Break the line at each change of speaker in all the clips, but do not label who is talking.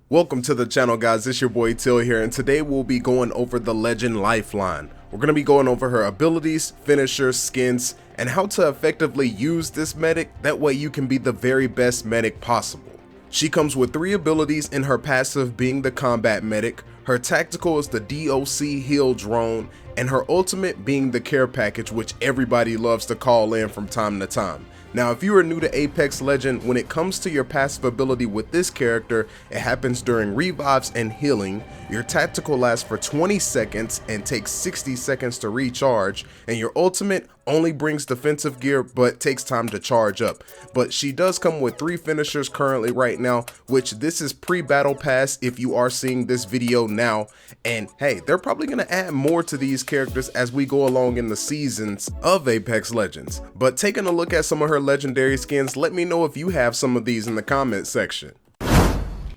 Welcome to the channel, guys. It's your boy Till here, and today we'll be going over the legend Lifeline. We're going to be going over her abilities, finishers, skins, and how to effectively use this medic. That way you can be the very best medic possible. She comes with 3 abilities in her passive, being the combat medic. Her tactical is the DOC heal drone, and her ultimate being the care package, which everybody loves to call in from time to time. Now, if you are new to Apex Legend, when it comes to your passive ability with this character, it happens during revives and healing. Your tactical lasts for 20 seconds and takes 60 seconds to recharge, and your ultimate only brings defensive gear but takes time to charge up. But she does come with 3 finishers currently right now, which this is pre-battle pass if you are seeing this video now. And hey, they're probably going to add more to these characters as we go along in the seasons of Apex Legends. But taking a look at some of her legendary skins, let me know if you have some of these in the comment section.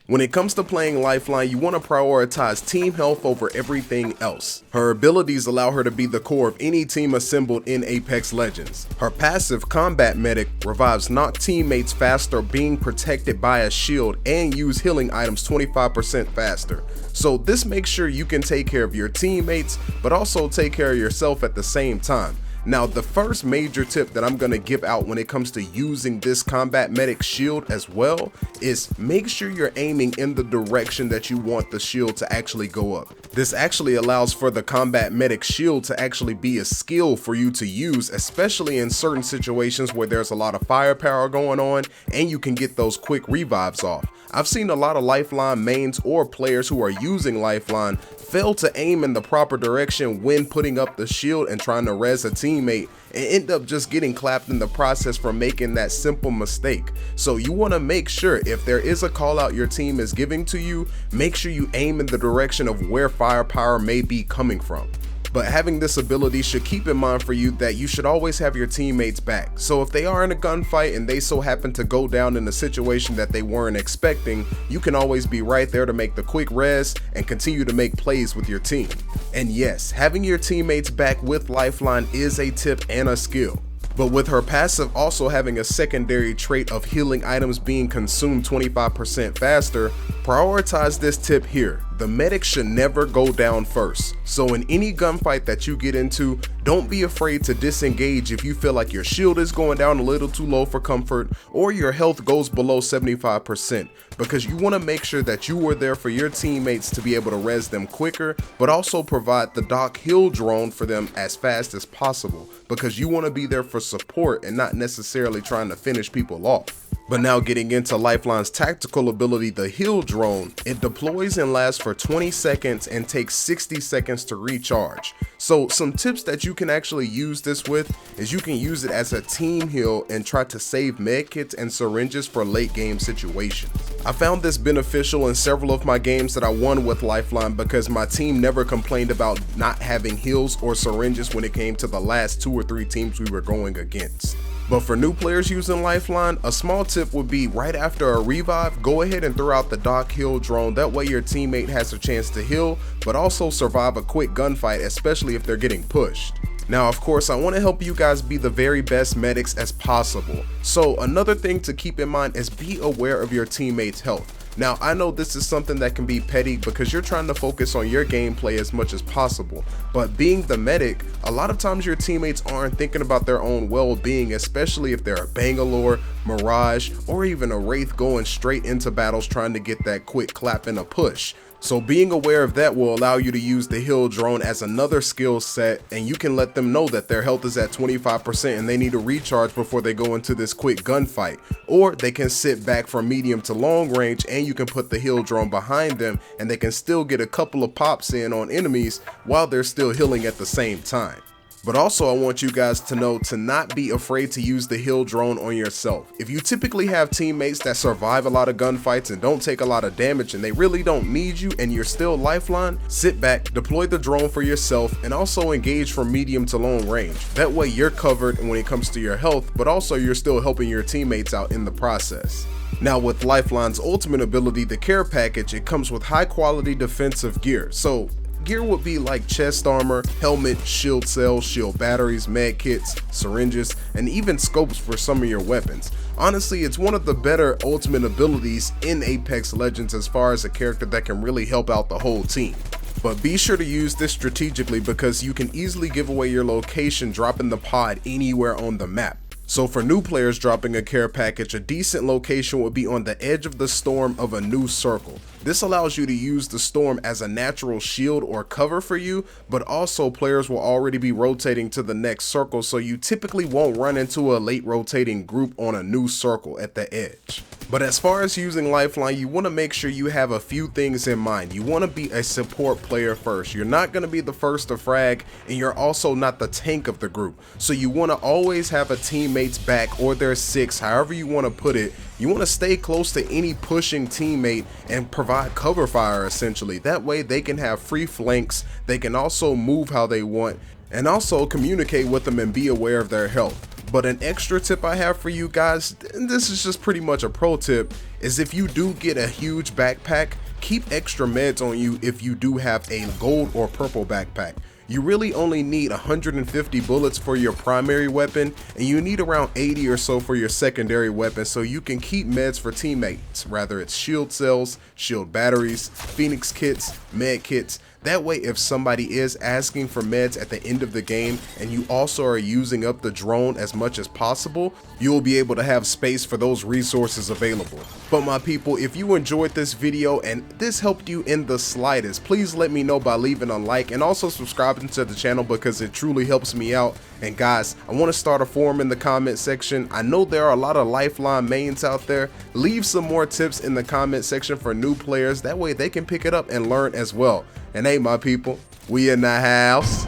When it comes to playing Lifeline, you want to prioritize team health over everything else. Her abilities allow her to be the core of any team assembled in Apex Legends. Her passive, Combat Medic, revives knocked teammates faster, being protected by a shield, and use healing items 25% faster. So this makes sure you can take care of your teammates, but also take care of yourself at the same time. Now, the first major tip that I'm going to give out when it comes to using this combat medic shield as well is make sure you're aiming in the direction that you want the shield to actually go up. This actually allows for the combat medic shield to actually be a skill for you to use, especially in certain situations where there's a lot of firepower going on and you can get those quick revives off. I've seen a lot of Lifeline mains or players who are using Lifeline fail to aim in the proper direction when putting up the shield and trying to res a teammate, and end up just getting clapped in the process for making that simple mistake. So you want to make sure if there is a call out your team is giving to you, make sure you aim in the direction of where firepower may be coming from. But having this ability should keep in mind for you that you should always have your teammates back. So if they are in a gunfight and they so happen to go down in a situation that they weren't expecting, you can always be right there to make the quick res and continue to make plays with your team. And yes, having your teammates back with Lifeline is a tip and a skill. But with her passive also having a secondary trait of healing items being consumed 25% faster, prioritize this tip here. The medic should never go down first. So in any gunfight that you get into, don't be afraid to disengage if you feel like your shield is going down a little too low for comfort or your health goes below 75%, because you want to make sure that you are there for your teammates to be able to res them quicker, but also provide the doc heal drone for them as fast as possible, because you want to be there for support and not necessarily trying to finish people off. But now getting into Lifeline's tactical ability, the heal drone, it deploys and lasts for 20 seconds and takes 60 seconds to recharge. So some tips that you can actually use this with is you can use it as a team heal and try to save medkits and syringes for late game situations. I found this beneficial in several of my games that I won with Lifeline because my team never complained about not having heals or syringes when it came to the last 2 or 3 teams we were going against. But for new players using Lifeline, a small tip would be right after a revive, go ahead and throw out the doc heal drone. That way your teammate has a chance to heal, but also survive a quick gunfight, especially if they're getting pushed. Now, of course, I want to help you guys be the very best medics as possible. So another thing to keep in mind is be aware of your teammates' health. Now, I know this is something that can be petty because you're trying to focus on your gameplay as much as possible, but being the medic, a lot of times your teammates aren't thinking about their own well-being, especially if they're a Bangalore, Mirage, or even a Wraith going straight into battles trying to get that quick clap and a push. So being aware of that will allow you to use the heal drone as another skill set, and you can let them know that their health is at 25% and they need to recharge before they go into this quick gunfight. Or they can sit back from medium to long range and you can put the heal drone behind them and they can still get a couple of pops in on enemies while they're still healing at the same time. But also I want you guys to know to not be afraid to use the heal drone on yourself. If you typically have teammates that survive a lot of gunfights and don't take a lot of damage and they really don't need you and you're still Lifeline, sit back, deploy the drone for yourself, and also engage from medium to long range. That way you're covered when it comes to your health, but also you're still helping your teammates out in the process. Now with Lifeline's ultimate ability, the care package, it comes with high quality defensive gear. So Gear would be like chest armor, helmet, shield cells, shield batteries, med kits, syringes, and even scopes for some of your weapons. Honestly, it's one of the better ultimate abilities in Apex Legends as far as a character that can really help out the whole team. But be sure to use this strategically because you can easily give away your location dropping the pod anywhere on the map. So for new players dropping a care package, a decent location would be on the edge of the storm of a new circle. This allows you to use the storm as a natural shield or cover for you, but also players will already be rotating to the next circle, so you typically won't run into a late rotating group on a new circle at the edge. But as far as using Lifeline, you want to make sure you have a few things in mind. You want to be a support player first. You're not going to be the first to frag, and you're also not the tank of the group. So you want to always have a teammate's back or their six, however you want to put it. You want to stay close to any pushing teammate and provide cover fire essentially. That way they can have free flanks, they can also move how they want, and also communicate with them and be aware of their health. But an extra tip I have for you guys, and this is just pretty much a pro tip, is if you do get a huge backpack, keep extra meds on you if you do have a gold or purple backpack. You really only need 150 bullets for your primary weapon, and you need around 80 or so for your secondary weapon, so you can keep meds for teammates, whether it's shield cells, shield batteries, phoenix kits, med kits. That way, if somebody is asking for meds at the end of the game and you also are using up the drone as much as possible, you'll be able to have space for those resources available. But my people, if you enjoyed this video and this helped you in the slightest, please let me know by leaving a like and also subscribing to the channel because it truly helps me out. And guys, I want to start a forum in the comment section. I know there are a lot of Lifeline mains out there. Leave some more tips in the comment section for new players. That way they can pick it up and learn as well. And hey, my people, we in the house.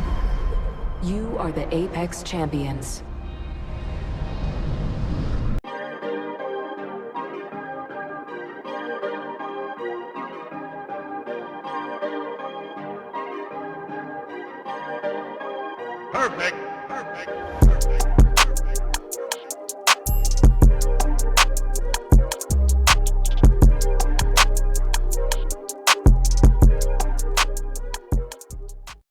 You are the Apex champions.
Perfect. Perfect. Perfect.